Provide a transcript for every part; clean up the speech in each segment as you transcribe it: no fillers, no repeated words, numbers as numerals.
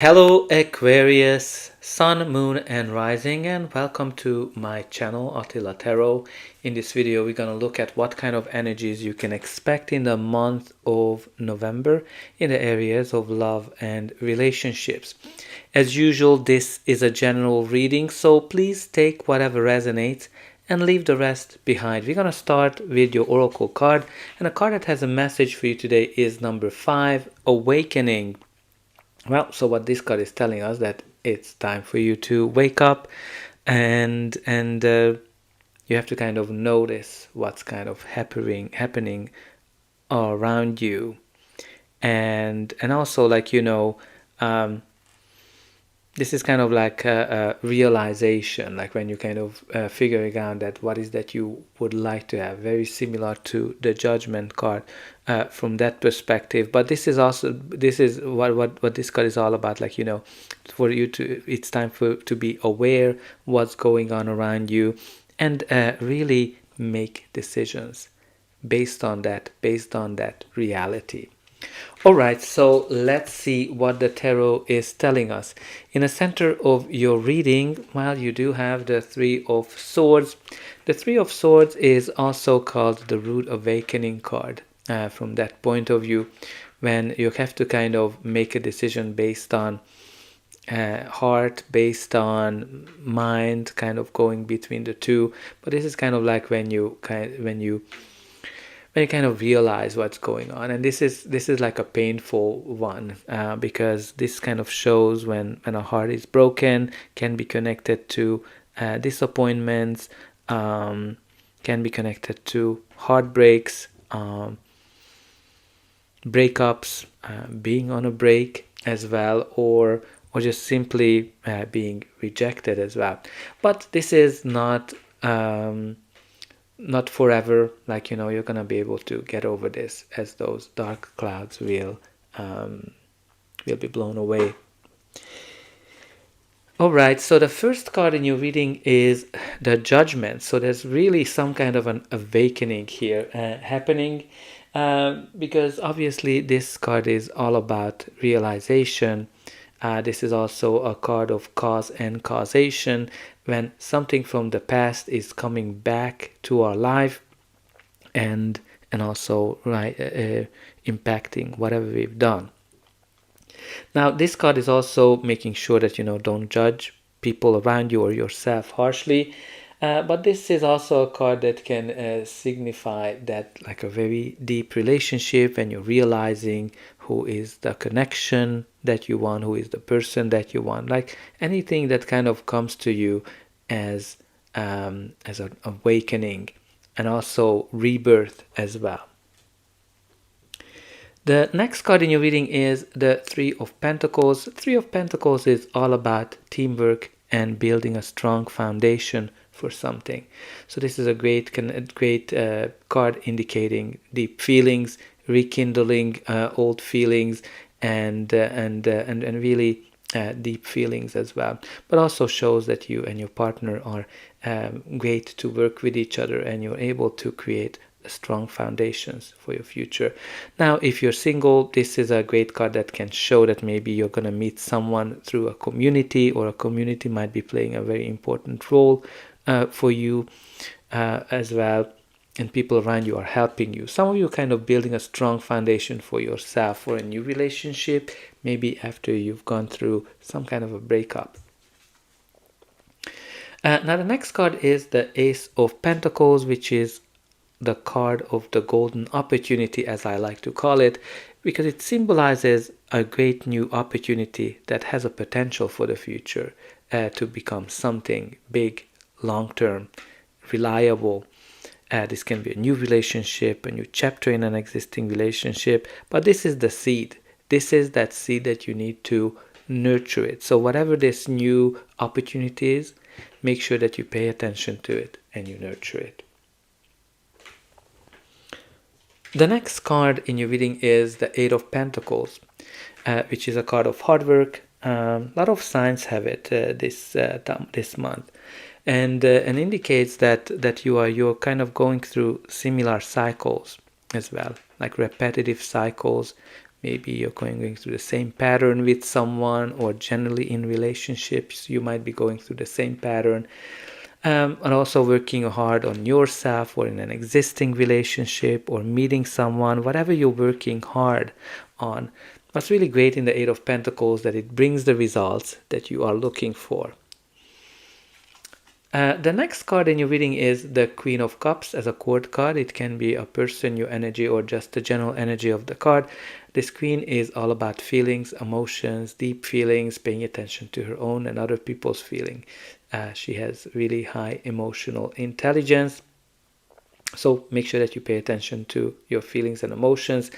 Hello Aquarius, Sun, Moon and Rising, and welcome to my channel Attila Tarot. In this video we're going to look at what kind of energies you can expect in the month of November in the areas of love and relationships. As usual, this is a general reading, so please take whatever resonates and leave the rest behind. We're going to start with your oracle card, and the card that has a message for you today is number 5, Awakening. Well, so what this card is telling us that it's time for you to wake up, and you have to kind of notice what's kind of happening around you, and also this is kind of like a realization, like when you kind of figuring out that what is that you would like to have, very similar to the Judgment card from that perspective. But this is what this card is all about, like, for you to, it's time to be aware what's going on around you, and really make decisions based on that reality. All right, so let's see what the tarot is telling us. In the center of your reading, well, you do have the Three of Swords. The Three of Swords is also called the Rude Awakening card. From that point of view, when you have to kind of make a decision based on heart, based on mind, kind of going between the two. But this is kind of like when you kind of realize what's going on, and this is like a painful one, because this kind of shows when a heart is broken, can be connected to disappointments, can be connected to heartbreaks, breakups, being on a break as well, or just simply being rejected as well. But this is not forever, like, you're gonna be able to get over this, as those dark clouds will be blown away. All right, so the first card in your reading is the Judgment. So there's really some kind of an awakening here happening, because obviously this card is all about realization. This is also a card of cause and causation, when something from the past is coming back to our life, and also impacting whatever we've done. Now, this card is also making sure that don't judge people around you or yourself harshly. But this is also a card that can signify that, like, a very deep relationship, when you're realizing who is the connection that you want, who is the person that you want, like anything that kind of comes to you as an awakening, and also rebirth as well. The next card in your reading is the Three of Pentacles. Three of Pentacles is all about teamwork and building a strong foundation for something. So this is a great card indicating deep feelings, rekindling old feelings, and really deep feelings as well. But also shows that you and your partner are great to work with each other, and you're able to create strong foundations for your future. Now, if you're single, this is a great card that can show that maybe you're going to meet someone through a community, or a community might be playing a very important role for you as well, and people around you are helping you. Some of you are kind of building a strong foundation for yourself for a new relationship, maybe after you've gone through some kind of a breakup. Now the next card is the Ace of Pentacles, which is the card of the golden opportunity, as I like to call it, because it symbolizes a great new opportunity that has a potential for the future to become something big, long-term, reliable. This can be a new relationship, a new chapter in an existing relationship, but this is the seed. This is that seed that you need to nurture it. So whatever this new opportunity is, make sure that you pay attention to it and you nurture it. The next card in your reading is the Eight of Pentacles, which is a card of hard work. A lot of signs have it this month, and indicates that you're kind of going through similar cycles as well, like repetitive cycles, maybe you're going through the same pattern with someone, or generally in relationships you might be going through the same pattern. And also working hard on yourself, or in an existing relationship, or meeting someone, whatever you're working hard on. What's really great in the Eight of Pentacles, that it brings the results that you are looking for. The next card in your reading is the Queen of Cups as a court card. It can be a person, your energy, or just the general energy of the card. This Queen is all about feelings, emotions, deep feelings, paying attention to her own and other people's feeling. She has really high emotional intelligence. So make sure that you pay attention to your feelings and emotions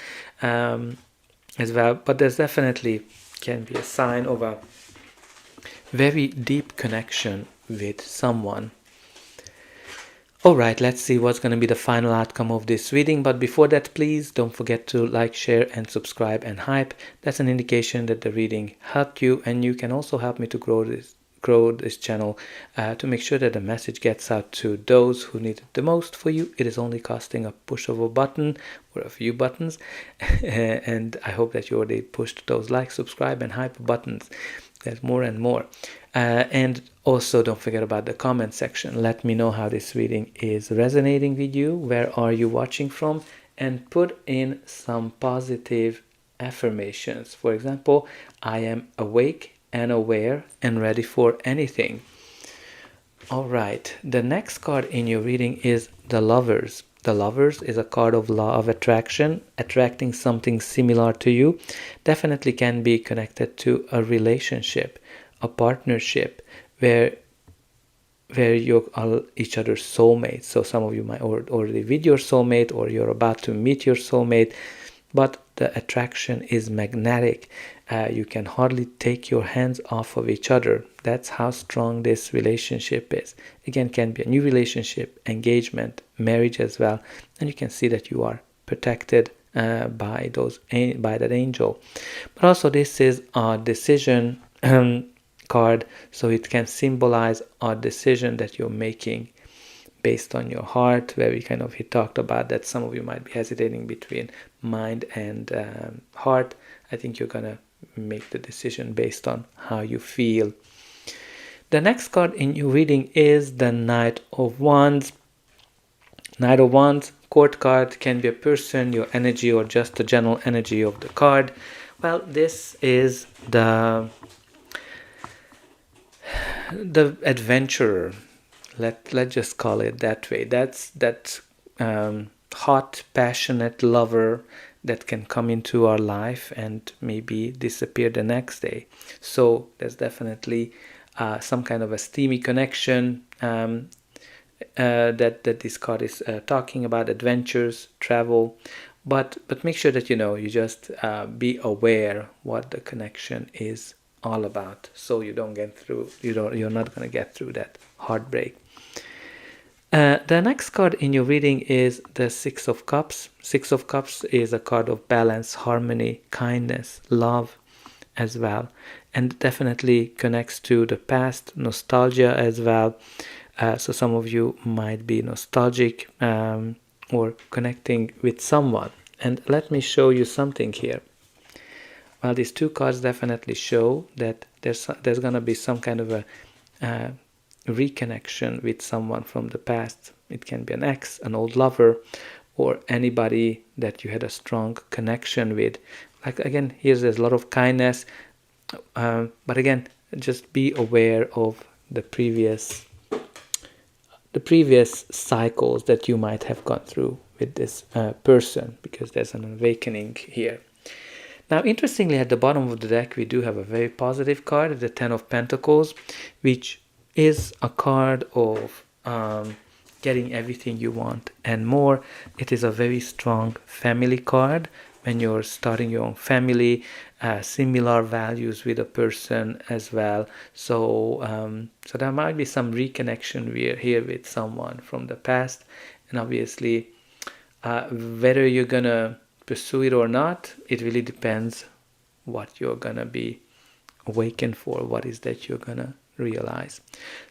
as well. But there's definitely can be a sign of a very deep connection with someone. Alright, let's see what's going to be the final outcome of this reading. But before that, please don't forget to like, share, and subscribe and hype. That's an indication that the reading helped you, and you can also help me to grow this channel to make sure that the message gets out to those who need it the most. For you, it is only costing a push of a button or a few buttons, and I hope that you already pushed those like, subscribe, and hype buttons. There's more and more. And also don't forget about the comment section. Let me know how this reading is resonating with you. Where are you watching from? And put in some positive affirmations. For example, I am awake and aware and ready for anything. All right, the next card in your reading is the Lovers. The Lovers is a card of law of attraction, attracting something similar to you. Definitely can be connected to a relationship, a partnership, where you are each other's soulmates. So some of you might already with your soulmate, or you're about to meet your soulmate, but the attraction is magnetic. You can hardly take your hands off of each other. That's how strong this relationship is. Again, can be a new relationship, engagement, marriage as well, and you can see that you are protected by that angel. But also, this is a decision card, so it can symbolize a decision that you're making based on your heart, where we talked about that some of you might be hesitating between mind and heart. I think you're gonna make the decision based on how you feel. The next card in your reading is the Knight of Wands. Knight of Wands, court card, can be a person, your energy, or just the general energy of the card. Well, this is the adventurer. Let's just call it that way. That's that hot, passionate lover that can come into our life and maybe disappear the next day. So there's definitely some kind of a steamy connection that this card is talking about, adventures, travel. But make sure that you just be aware what the connection is all about, so you don't get through. You're not going to get through that heartbreak. The next card in your reading is the Six of Cups. Six of Cups is a card of balance, harmony, kindness, love as well, and definitely connects to the past, nostalgia as well. So some of you might be nostalgic or connecting with someone. And let me show you something here. Well, these two cards definitely show that there's going to be some kind of a reconnection with someone from the past. It can be an ex, an old lover, or anybody that you had a strong connection with. Like, again, there's a lot of kindness, but again, just be aware of the previous cycles that you might have gone through with this person, because there's an awakening here. Now, interestingly, at the bottom of the deck, we do have a very positive card, the Ten of Pentacles, which is a card of getting everything you want and more. It is a very strong family card. When you're starting your own family, similar values with a person as well. So there might be some reconnection here with someone from the past. And obviously, whether you're going to pursue it or not, it really depends what you're going to be awakened for, what is that you're going to realize.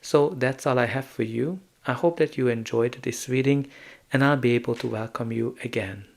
So that's all I have for you. I hope that you enjoyed this reading, and I'll be able to welcome you again.